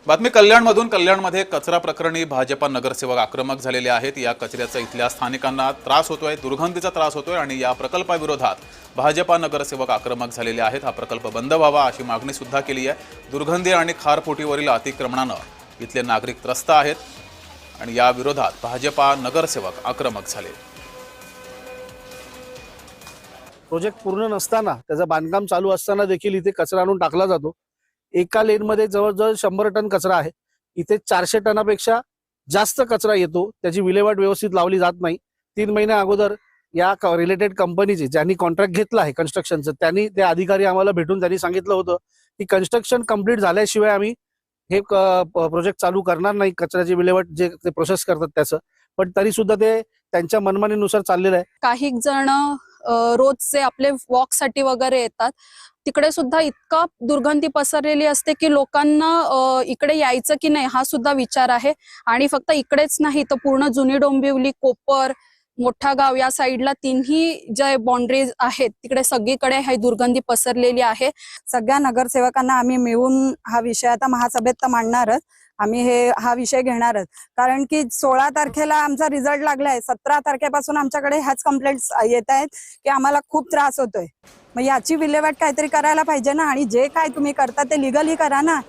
बातमी कल्याणमधून. कल्याणमध्ये कचरा प्रकरणी भाजपा नगरसेवक आक्रमक झालेले आहेत. या कचऱ्याचा इथल्या स्थानिकांना त्रास होतोय, दुर्गंधीचा त्रास होतोय आणि या प्रकल्पाविरोधात भाजपा नगरसेवक आक्रमक झालेले आहेत. हा प्रकल्प बंद व्हावा अशी मागणी सुद्धा केली आहे. दुर्गंधी आणि खारफुटीवरील अतिक्रमणानं इथले नागरिक त्रस्त आहेत आणि या विरोधात भाजपा नगरसेवक आक्रमक झाले. प्रोजेक्ट पूर्ण नसताना त्याचं बांधकाम चालू असताना देखील इथे कचरा आणून टाकला जातो. एका लेनमध्ये जवळजवळ 100 टन कचरा आहे. इथे 400 टनापेक्षा जास्त कचरा येतो. त्याची विल्हेवाट व्यवस्थित लावली जात नाही. 3 महिन्या अगोदर या रिलेटेड कंपनीचे ज्यांनी कॉन्ट्रॅक्ट घेतला आहे कन्स्ट्रक्शनचं, त्यांनी ते अधिकारी आम्हाला भेटून त्यांनी सांगितलं होतं की कन्स्ट्रक्शन कंप्लीट झाल्याशिवाय आम्ही हे प्रोजेक्ट चालू करणार नाही. कचऱ्याची विल्हेवाट जे ते प्रोसेस करतात त्याचं, पण तरी सुद्धा ते त्यांच्या मनमानीनुसार चाललेलं आहे. काही जण रोजचे आपले वॉक साठी वगैरे येतात, तिकडे सुद्धा इतका दुर्गंधी पसरलेली असते की लोकांना इकडे यायचं की नाही हा सुद्धा विचार आहे. आणि फक्त इकडेच नाही तर पूर्ण जुनी डोंबिवली, कोपर, मोठा गाव या साईडला तिन्ही जे बाउंड्रीज आहेत तिकडे सगळीकडे ही दुर्गंधी पसरलेली आहे. सगळ्या नगरसेवकांना आम्ही मिळून हा विषय आता महासभेत तर मांडणारच. आम्ही हा विषय घेणारच, कारण की 16 तारखेला आमचा रिझल्ट लागलाय. 17 तारखेपासून आमच्याकडे ह्याच कंप्लेंट्स येत आहेत की आम्हाला खूप त्रास होतोय. मग याची विल्हेवाट काहीतरी करायला पाहिजे ना. आणि जे काय तुम्ही करता ते लिगली करा ना.